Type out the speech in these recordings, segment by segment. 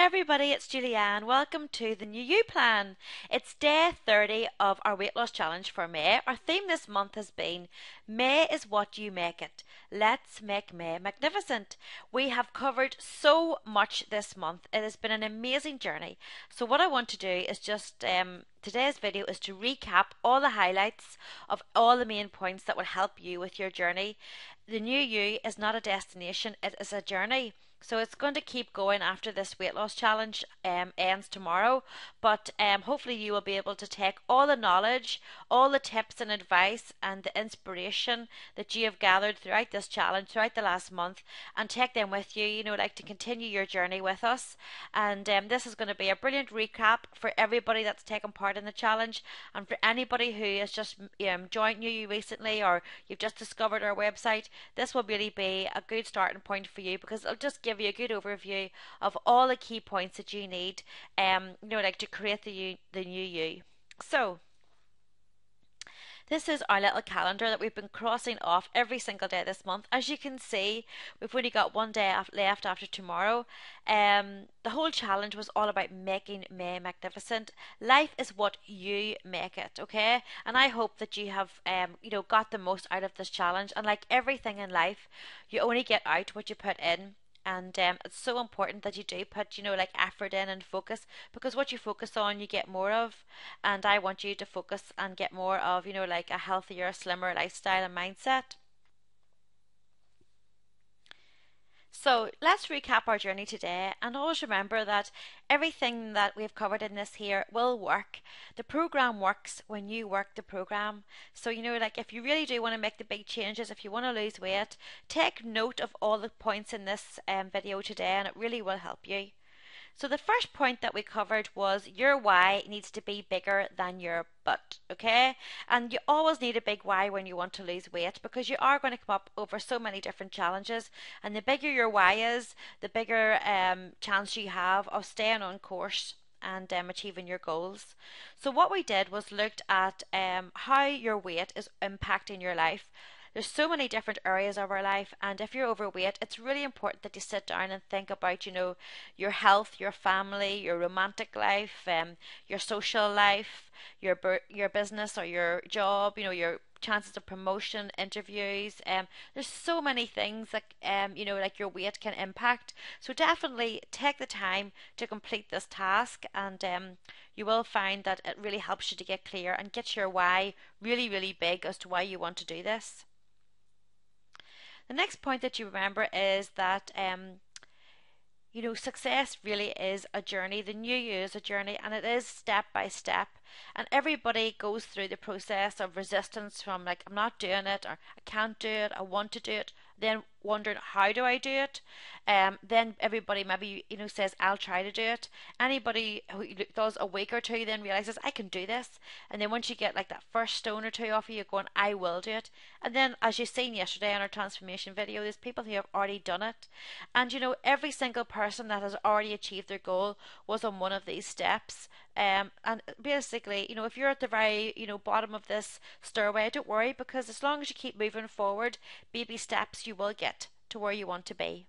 everybody, it's Julianne. Welcome to the New You Plan. It's day 30 of our weight loss challenge for May. Our theme this month has been May is what you make it. Let's make May magnificent. We have covered so much this month. It has been an amazing journey. So what I want to do is just today's video is to recap all the highlights of all the main points that will help you with your journey. The new you is not a destination, it is a journey. So it's going to keep going after this weight loss challenge ends tomorrow. But hopefully you will be able to take all the knowledge, all the tips and advice and the inspiration that you have gathered throughout this challenge, throughout the last month, and take them with you, like to continue your journey with us. And this is going to be a brilliant recap for everybody that's taken part in the challenge, and for anybody who has just joined you recently, or you've just discovered our website. This will really be a good starting point for you, because it'll just give you a good overview of all the key points that you need, like to create the new you. So this is our little calendar that we've been crossing off every single day this month. As you can see, we've only got one day left after tomorrow. The whole challenge was all about making May magnificent. Life is what you make it, okay? And I hope that you have, got the most out of this challenge. And like everything in life, you only get out what you put in. And it's so important that you do put, effort in and focus, because what you focus on, you get more of. And I want you to focus and get more of, like a healthier, slimmer lifestyle and mindset. So let's recap our journey today, and always remember that everything that we've covered in this here will work. The program works when you work the program. So like if you really do want to make the big changes, if you want to lose weight, take note of all the points in this video today, and it really will help you. So the first point that we covered was your why needs to be bigger than your butt, okay? And you always need a big why when you want to lose weight, because you are going to come up over so many different challenges, and the bigger your why is, the bigger chance you have of staying on course and achieving your goals. So what we did was looked at how your weight is impacting your life. There's so many different areas of our life, and if you're overweight, it's really important that you sit down and think about, your health, your family, your romantic life, your social life, your business or your job, your chances of promotion, interviews. There's so many things that like your weight can impact. So definitely take the time to complete this task, and you will find that it really helps you to get clear and get your why really, really big as to why you want to do this. The next point that you remember is that success really is a journey. The new you is a journey, and it is step by step. And everybody goes through the process of resistance from like, I'm not doing it, or I can't do it, I want to do it, then wondering, how do I do it? Then everybody maybe says, I'll try to do it. Anybody who does a week or two then realizes, I can do this. And then once you get like that first stone or two off you, you're going, I will do it. And then, as you've seen yesterday on our transformation video, there's people who have already done it. And every single person that has already achieved their goal was on one of these steps. And basically, if you're at the very, bottom of this stairway, don't worry, because as long as you keep moving forward, baby steps, you will get to where you want to be.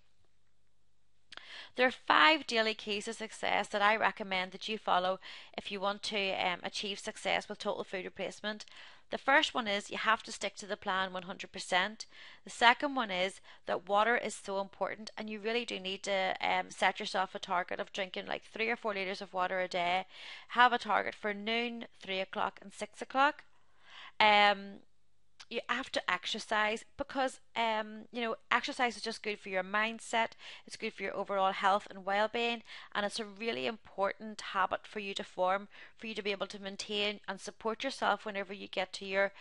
There are 5 daily keys to success that I recommend that you follow if you want to achieve success with total food replacement. The first one is you have to stick to the plan 100%. The second one is that water is so important, and you really do need to set yourself a target of drinking like 3 or 4 litres of water a day. Have a target for noon, 3 o'clock and 6 o'clock. You have to exercise, because exercise is just good for your mindset, it's good for your overall health and well-being, and it's a really important habit for you to form, for you to be able to maintain and support yourself whenever you get to your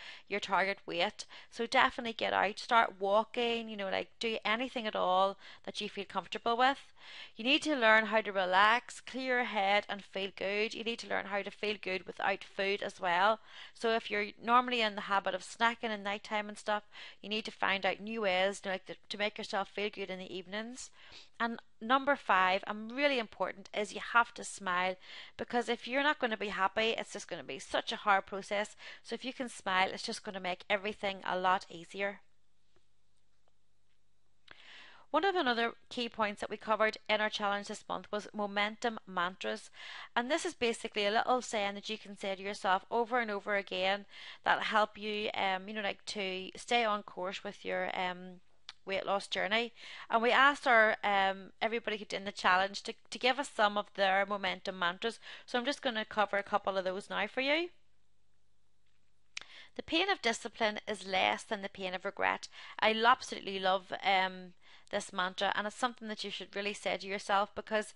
target weight. So definitely get out, start walking, like do anything at all that you feel comfortable with. You need to learn how to relax, clear your head and feel good. You need to learn how to feel good without food as well. So if you're normally in the habit of snacking in nighttime and stuff, you need to find out new ways to make yourself feel good in the evenings. And number 5, and really important, is you have to smile, because if you're not going to be happy, it's just going to be such a hard process. So if you can smile, it's just going to make everything a lot easier. One of another key points that we covered in our challenge this month was momentum mantras. And this is basically a little saying that you can say to yourself over and over again that'll help you, like to stay on course with your weight loss journey. And we asked our everybody who did the challenge to give us some of their momentum mantras. So I'm just going to cover a couple of those now for you. The pain of discipline is less than the pain of regret. I absolutely love this mantra, and it's something that you should really say to yourself because,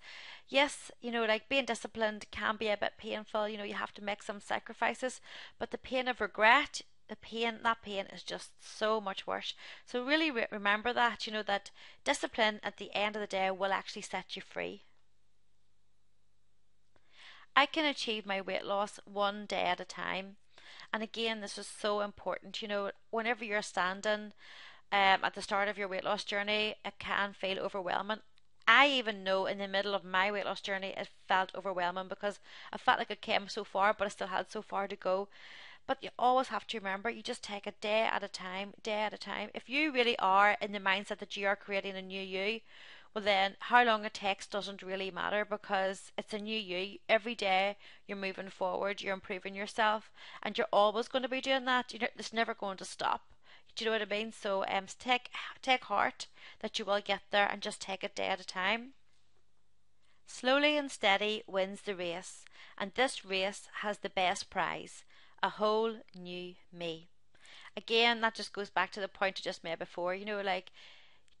yes, like being disciplined can be a bit painful. You have to make some sacrifices, but the pain of regret, that pain is just so much worse. So really remember that, that discipline at the end of the day will actually set you free. I can achieve my weight loss one day at a time. And again, this is so important. Whenever you're standing at the start of your weight loss journey, it can feel overwhelming. I even know in the middle of my weight loss journey, it felt overwhelming because I felt like I came so far, but I still had so far to go. But you always have to remember, you just take a day at a time, day at a time. If you really are in the mindset that you are creating a new you, well, then how long it takes doesn't really matter because it's a new you. Every day you're moving forward, you're improving yourself, and you're always going to be doing that. It's never going to stop. Do you know what I mean? So take heart that you will get there and just take it day at a time. Slowly and steady wins the race, and this race has the best prize, a whole new me. Again, that just goes back to the point I just made before. Like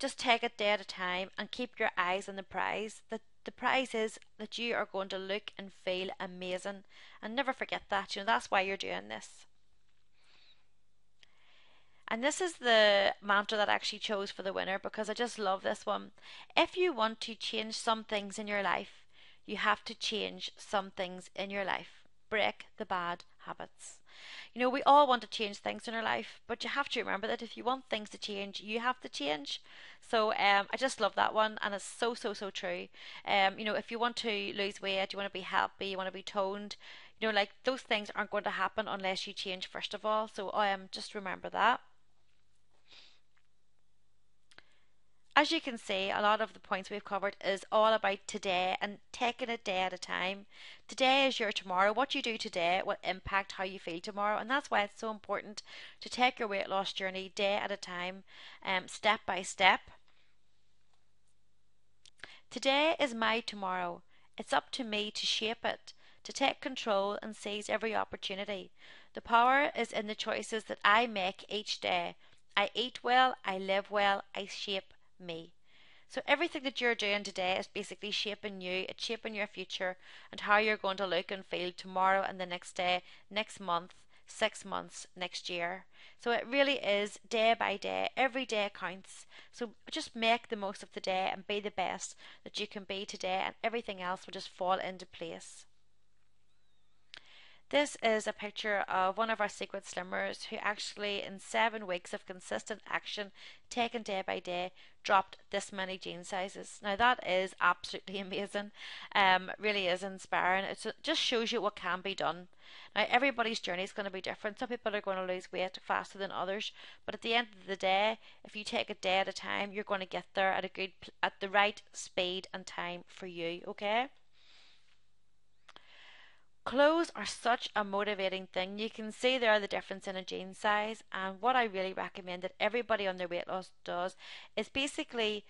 just take it day at a time and keep your eyes on the prize. The prize is that you are going to look and feel amazing, and never forget that. That's why you're doing this. And this is the mantra that I actually chose for the winner because I just love this one. If you want to change some things in your life, you have to change some things in your life. Break the bad habits. We all want to change things in our life, but you have to remember that if you want things to change, you have to change. So I just love that one, and it's so, so, so true. If you want to lose weight, you want to be healthy, you want to be toned, like those things aren't going to happen unless you change first of all. So just remember that. As you can see, a lot of the points we've covered is all about today and taking it day at a time. Today is your tomorrow. What you do today will impact how you feel tomorrow, and that's why it's so important to take your weight loss journey day at a time, step by step. Today is my tomorrow. It's up to me to shape it, to take control and seize every opportunity. The power is in the choices that I make each day. I eat well, I live well, I shape me. So everything that you're doing today is basically shaping you, it's shaping your future and how you're going to look and feel tomorrow and the next day, next month, 6 months, next year. So it really is day by day, every day counts. So just make the most of the day and be the best that you can be today, and everything else will just fall into place. This is a picture of one of our secret slimmers who actually, in 7 weeks of consistent action taken day by day, dropped this many jean sizes. Now that is absolutely amazing. Really is inspiring. It just shows you what can be done. Now everybody's journey is going to be different. Some people are going to lose weight faster than others, but at the end of the day, if you take it day at a time, you're going to get there at the right speed and time for you. Okay. Clothes are such a motivating thing. You can see there the difference in a jean size, and what I really recommend that everybody on their weight loss does is basically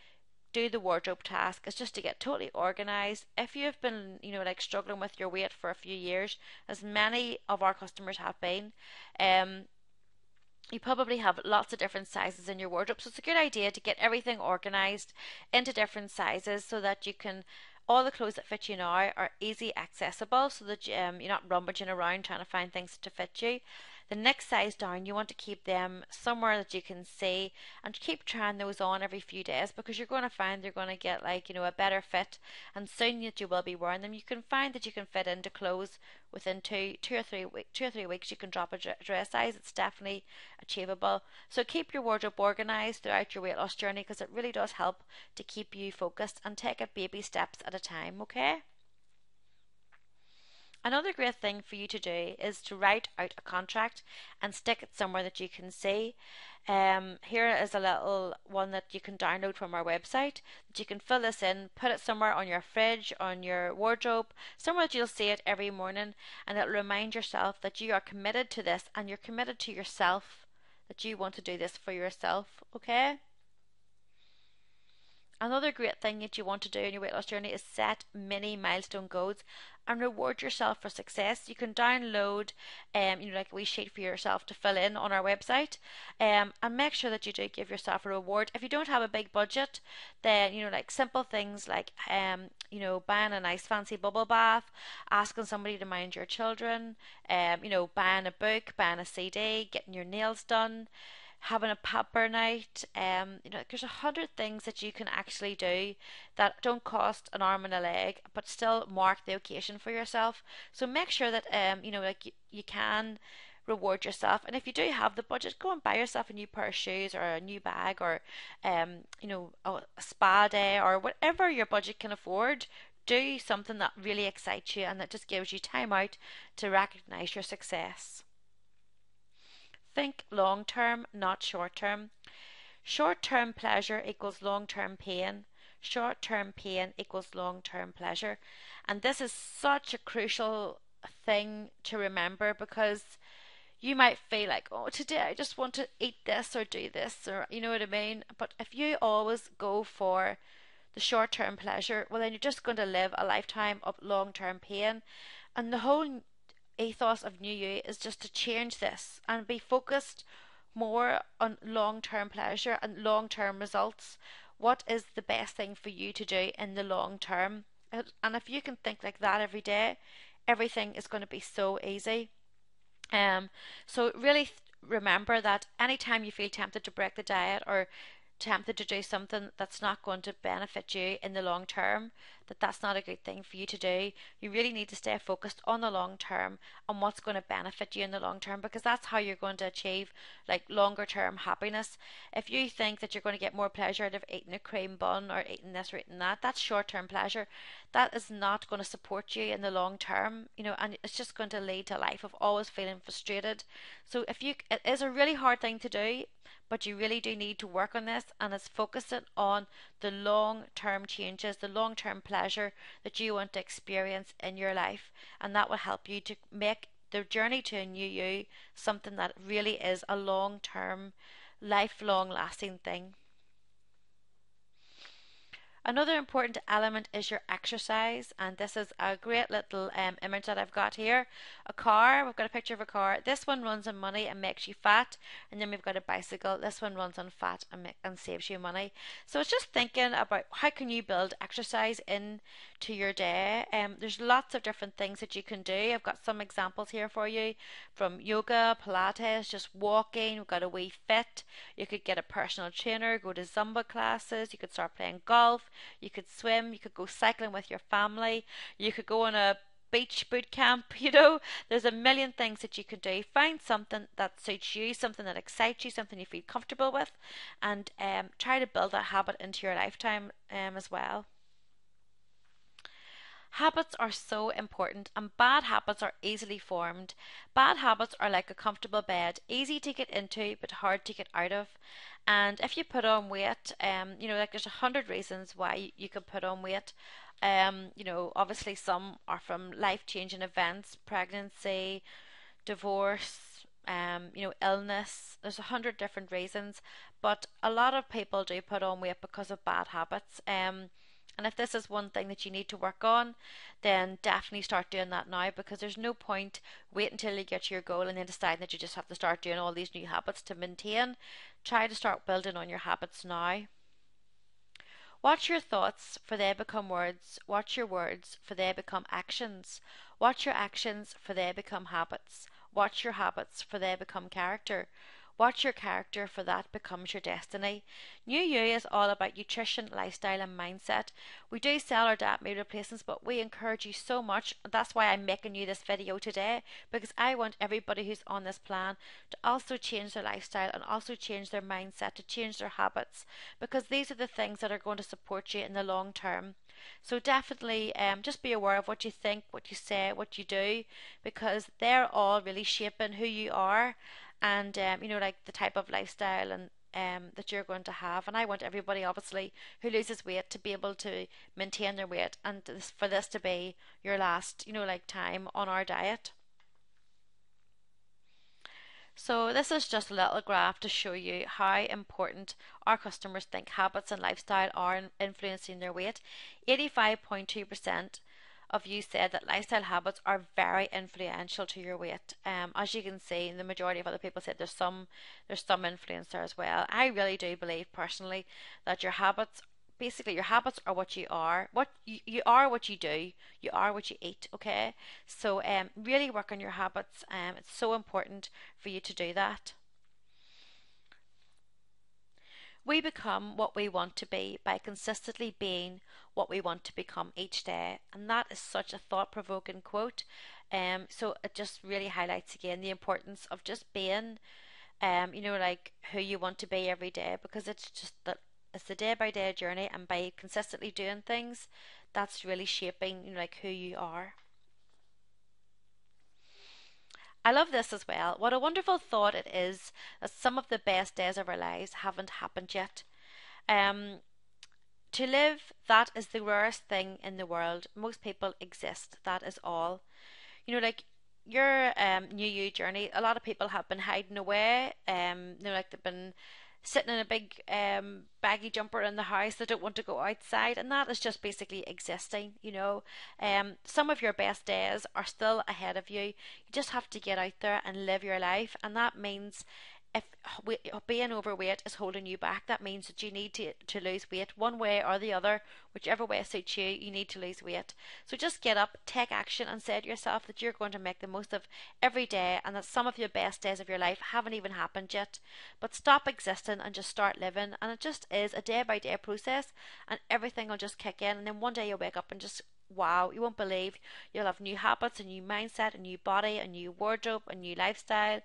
do the wardrobe task. It's just to get totally organized. If you've been, like struggling with your weight for a few years, as many of our customers have been, um, you probably have lots of different sizes in your wardrobe. So it's a good idea to get everything organized into different sizes so that you can all the clothes that fit you now are easy accessible so that you're not rummaging around trying to find things to fit you. The next size down, you want to keep them somewhere that you can see and keep trying those on every few days because you're going to find they're going to get a better fit, and soon that you will be wearing them. You can find that you can fit into clothes within 2 or 3 weeks. You can drop a dress size. It's definitely achievable. So keep your wardrobe organized throughout your weight loss journey because it really does help to keep you focused, and take it baby steps at a time. Okay. Another great thing for you to do is to write out a contract and stick it somewhere that you can see. Here is a little one that you can download from our website that you can fill this in, put it somewhere on your fridge, on your wardrobe, somewhere that you'll see it every morning, and it'll remind yourself that you are committed to this and you're committed to yourself, that you want to do this for yourself, okay? Another great thing that you want to do in your weight loss journey is set mini milestone goals and reward yourself for success. You can download, like a wee sheet for yourself to fill in on our website, and make sure that you do give yourself a reward. If you don't have a big budget, then like simple things like, buying a nice fancy bubble bath, asking somebody to mind your children, buying a book, buying a CD, getting your nails done, having a pepper night. There's 100 things that you can actually do that don't cost an arm and a leg, but still mark the occasion for yourself. So make sure that you can reward yourself. And if you do have the budget, go and buy yourself a new pair of shoes or a new bag or a spa day or whatever your budget can afford. Do something that really excites you and that just gives you time out to recognize your success. Think long term, not short term. Short term pleasure equals long term pain. Short term pain equals long term pleasure. And this is such a crucial thing to remember because you might feel like, oh, today I just want to eat this or do this, or you know what I mean? But if you always go for the short term pleasure, well, then you're just going to live a lifetime of long term pain. And the whole ethos of New You is just to change this and be focused more on long term pleasure and long term results. What is the best thing for you to do in the long term? And if you can think like that every day, everything is going to be so easy. Um, so really remember that anytime you feel tempted to break the diet or tempted to do something that's not going to benefit you in the long term, that's not a good thing for you to do. You really need to stay focused on the long term and what's going to benefit you in the long term, because that's how you're going to achieve like longer term happiness. If you think that you're going to get more pleasure out of eating a cream bun or eating this or eating that, that's short term pleasure. That is not going to support you in the long term, and it's just going to lead to a life of always feeling frustrated. So it is a really hard thing to do, but you really do need to work on this, and it's focusing on the long term changes, the long term pleasure that you want to experience in your life, and that will help you to make the journey to a new you something that really is a long term, lifelong lasting thing. Another important element is your exercise, and this is a great little image that I've got here. A car, we've got a picture of a car. This one runs on money and makes you fat, and then we've got a bicycle. This one runs on fat and saves you money. So it's just thinking about how can you build exercise into your day. There's lots of different things that you can do. I've got some examples here for you, from yoga, Pilates, just walking. We've got a wee fit. You could get a personal trainer, go to Zumba classes. You could start playing golf. You could swim, you could go cycling with your family, you could go on a beach boot camp. There's a million things that you could do. Find something that suits you, something that excites you, something you feel comfortable with, and try to build that habit into your lifetime as well. Habits are so important, and bad habits are easily formed. Bad habits are like a comfortable bed, easy to get into but hard to get out of. And if you put on weight, like there's 100 reasons why you can put on weight. Obviously some are from life-changing events, pregnancy, divorce, illness. There's 100 different reasons, but a lot of people do put on weight because of bad habits. And if this is one thing that you need to work on, then definitely start doing that now, because there's no point wait until you get to your goal and then deciding that you just have to start doing all these new habits to maintain. Try to start building on your habits now. Watch your thoughts, for they become words. Watch your words, for they become actions. Watch your actions, for they become habits. Watch your habits, for they become character. Watch your character, for that becomes your destiny. New You is all about nutrition, lifestyle, and mindset. We do sell our diet meal replacements, but we encourage you so much. That's why I'm making you this video today, because I want everybody who's on this plan to also change their lifestyle and also change their mindset, to change their habits, because these are the things that are going to support you in the long term. So definitely just be aware of what you think, what you say, what you do, because they're all really shaping who you are and like the type of lifestyle and that you're going to have. And I want everybody, obviously, who loses weight to be able to maintain their weight and for this to be your last, like time on our diet. So this is just a little graph to show you how important our customers think habits and lifestyle are in influencing their weight. 85.2% of you said that lifestyle habits are very influential to your weight. As you can see, the majority of other people said there's some influence there as well. I really do believe personally that your habits, basically your habits are what you are. You are what you do. You are what you eat. Okay, so really work on your habits. It's so important for you to do that. We become what we want to be by consistently being what we want to become each day. And that is such a thought provoking quote. So it just really highlights again the importance of just being, like who you want to be every day, because it's just that it's the day by day journey, and by consistently doing things, that's really shaping, like who you are. I love this as well. What a wonderful thought it is that some of the best days of our lives haven't happened yet. Um, To live, that is the rarest thing in the world. Most people exist, that is all. Like your new you journey, a lot of people have been hiding away. Like they've been sitting in a big baggy jumper in the house. They don't want to go outside, and that is just basically existing. Some of your best days are still ahead of you. You just have to get out there and live your life, and that means if being overweight is holding you back, that means that you need to lose weight one way or the other, whichever way suits you. You need to lose weight. So just get up, take action, and say to yourself that you're going to make the most of every day, and that some of your best days of your life haven't even happened yet. But stop existing and just start living. And it just is a day by day process, and everything will just kick in. And then one day you'll wake up and just wow, you won't believe you'll have new habits, a new mindset, a new body, a new wardrobe, a new lifestyle.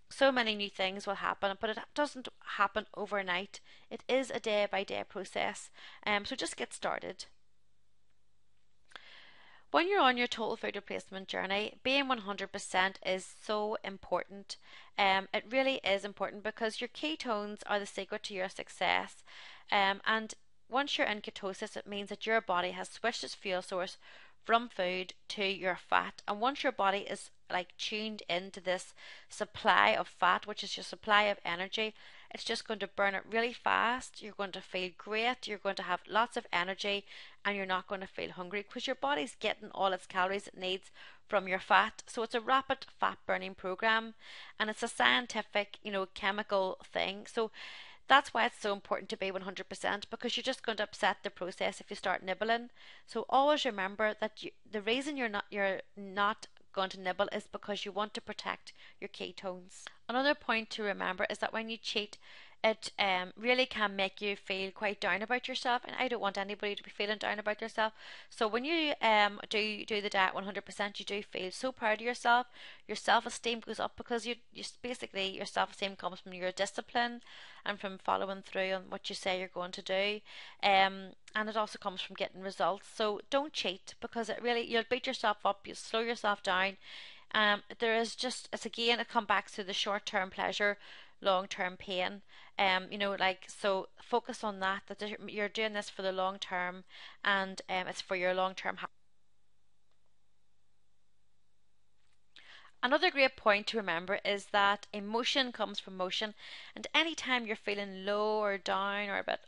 So many new things will happen, but it doesn't happen overnight. It is a day by day process. So just get started. When you're on your total food replacement journey, being 100% is so important. It really is important because your ketones are the secret to your success. And once you're in ketosis, it means that your body has switched its fuel source from food to your fat. And once your body is like tuned into this supply of fat, which is your supply of energy, it's just going to burn it really fast. You're going to feel great. You're going to have lots of energy, and you're not going to feel hungry because your body's getting all its calories it needs from your fat. So it's a rapid fat burning program, and it's a scientific, chemical thing. So that's why it's so important to be 100%, because you're just going to upset the process if you start nibbling. So always remember that the reason you're not going to nibble is because you want to protect your ketones. Another point to remember is that when you cheat, it really can make you feel quite down about yourself, and I don't want anybody to be feeling down about yourself. So when you do the diet 100%, you do feel so proud of yourself. Your self-esteem goes up because you basically your self-esteem comes from your discipline and from following through on what you say you're going to do. And it also comes from getting results. So don't cheat, because you'll beat yourself up, you'll slow yourself down. There is just, it's again, it comes back to the short-term pleasure, long-term pain. So focus on that you're doing this for the long term, and it's for your long-term. Another great point to remember is that emotion comes from motion, and anytime you're feeling low or down or a bit,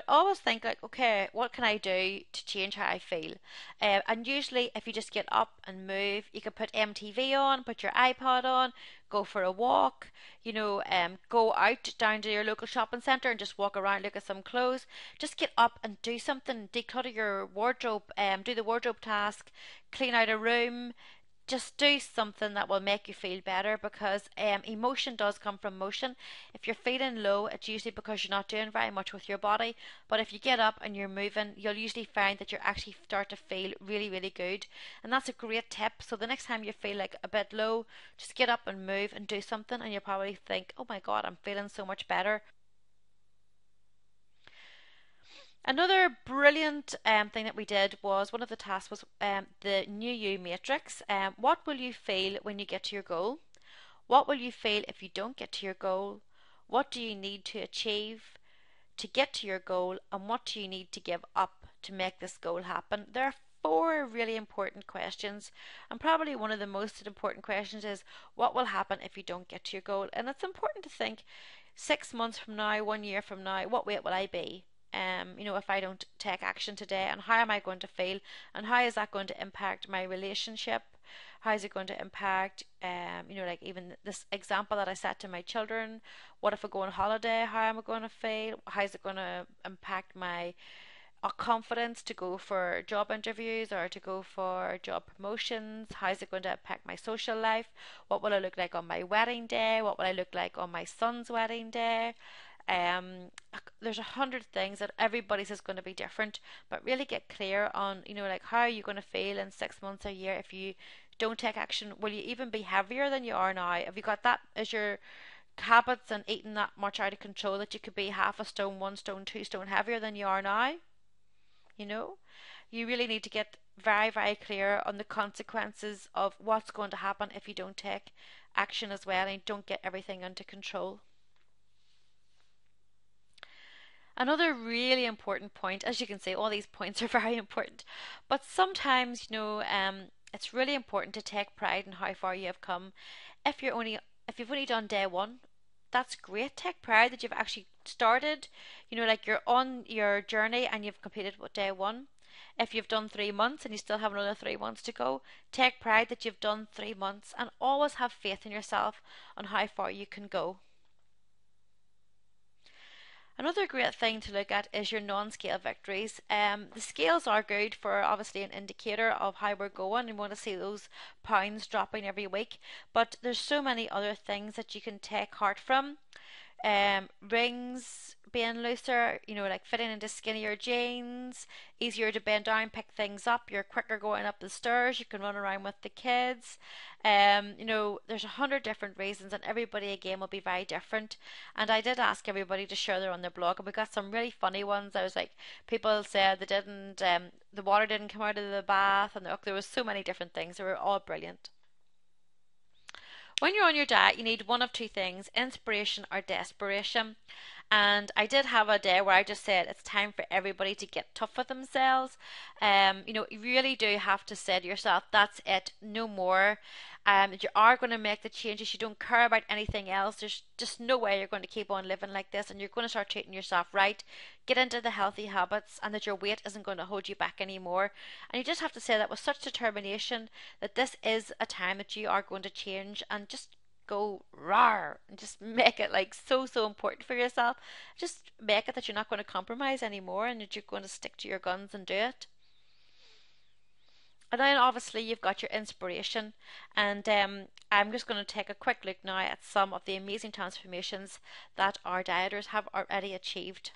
always think like, okay, what can I do to change how I feel? And usually, if you just get up and move, you can put MTV on, put your iPod on, go for a walk, go out down to your local shopping centre and just walk around, look at some clothes. Just get up and do something, declutter your wardrobe, do the wardrobe task, clean out a room, just do something that will make you feel better, because emotion does come from motion. If you're feeling low, it's usually because you're not doing very much with your body. But if you get up and you're moving, you'll usually find that you actually start to feel really, really good. And that's a great tip. So the next time you feel like a bit low, just get up and move and do something, and you'll probably think, oh my God, I'm feeling so much better. Another brilliant thing that we did was one of the tasks was the New You matrix. What will you feel when you get to your goal? What will you feel if you don't get to your goal? What do you need to achieve to get to your goal? And what do you need to give up to make this goal happen? There are four really important questions. And probably one of the most important questions is what will happen if you don't get to your goal? And it's important to think 6 months from now, 1 year from now, what weight will I be? If I don't take action today, and how am I going to feel, and how is that going to impact my relationship? How is it going to impact, like even this example that I set to my children? What if I go on holiday? How am I going to feel? How is it going to impact my confidence to go for job interviews or to go for job promotions? How is it going to impact my social life? What will I look like on my wedding day? What will I look like on my son's wedding day? Um, there's 100 things that everybody's is going to be different, but really get clear on, like how are you going to feel in 6 months, a year if you don't take action? Will you even be heavier than you are now? Have you got that as your habits and eating that much out of control that you could be half a stone, 1 stone, 2 stone heavier than you are now? You know, you really need to get very, very clear on the consequences of what's going to happen if you don't take action as well and don't get everything under control. Another really important point, as you can see, all these points are very important, but sometimes, it's really important to take pride in how far you have come. If you're only if you've only done day one, that's great. Take pride that you've actually started, like you're on your journey and you've completed what day one. If you've done 3 months and you still have another 3 months to go, take pride that you've done 3 months and always have faith in yourself on how far you can go. Another great thing to look at is your non-scale victories. The scales are good for obviously an indicator of how we're going and want to see those pounds dropping every week. But there's so many other things that you can take heart from. Rings being looser, like fitting into skinnier jeans, easier to bend down, pick things up, you're quicker going up the stairs, you can run around with the kids. There's 100 different reasons, and everybody again will be very different. And I did ask everybody to share their on their blog, and we got some really funny ones. I was like, people said they didn't, the water didn't come out of the bath, and there was so many different things. They were all brilliant. When you're on your diet, you need one of two things: inspiration or desperation. And I did have a day where I just said it's time for everybody to get tough with themselves. You really do have to say to yourself, that's it, no more. You are going to make the changes. You don't care about anything else. There's just no way you're going to keep on living like this, and you're going to start treating yourself right. Get into the healthy habits, and that your weight isn't going to hold you back anymore. And you just have to say that with such determination that this is a time that you are going to change, and just go rar and just make it like so so important for yourself. Just make it that you're not going to compromise anymore and that you're going to stick to your guns and do it. And then obviously you've got your inspiration, and I'm just going to take a quick look now at some of the amazing transformations that our dieters have already achieved.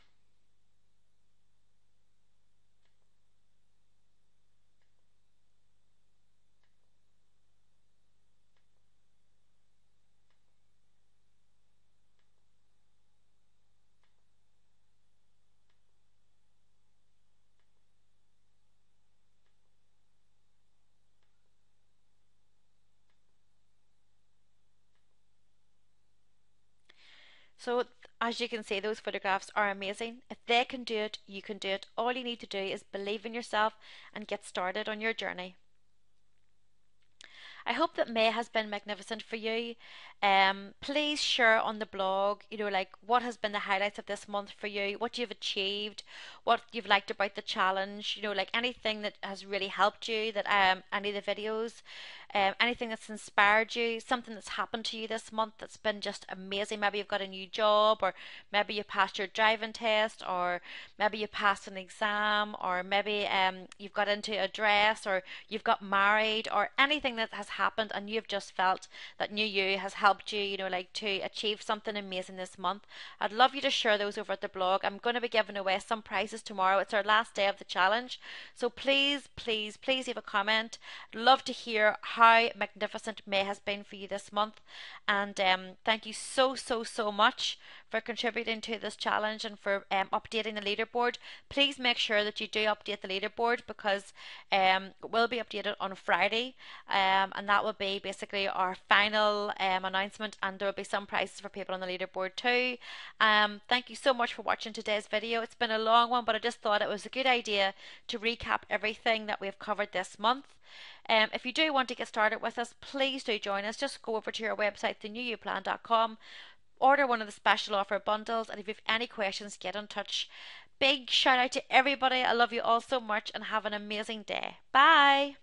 So as you can see, those photographs are amazing. If they can do it, you can do it. All you need to do is believe in yourself and get started on your journey. I hope that May has been magnificent for you. Please share on the blog, like what has been the highlights of this month for you, what you've achieved, what you've liked about the challenge, like anything that has really helped you, that any of the videos, anything that's inspired you, something that's happened to you this month that's been just amazing. Maybe you've got a new job, or maybe you passed your driving test, or maybe you passed an exam, or maybe you've got into a dress, or you've got married, or anything that has happened and you've just felt that New You has helped you, like to achieve something amazing this month. I'd love you to share those over at the blog. I'm going to be giving away some prizes tomorrow. It's our last day of the challenge. So please, please, please leave a comment. I'd love to hear how magnificent May has been for you this month. And thank you so, so, so much for contributing to this challenge and for updating the leaderboard. Please make sure that you do update the leaderboard because it will be updated on Friday, and that will be basically our final announcement, and there will be some prizes for people on the leaderboard too. Thank you so much for watching today's video. It's been a long one, but I just thought it was a good idea to recap everything that we've covered this month. If you do want to get started with us, please do join us. Just go over to your website, thenewyouplan.com, order one of the special offer bundles, and if you have any questions, get in touch. Big shout out to everybody. I love you all so much and have an amazing day. Bye.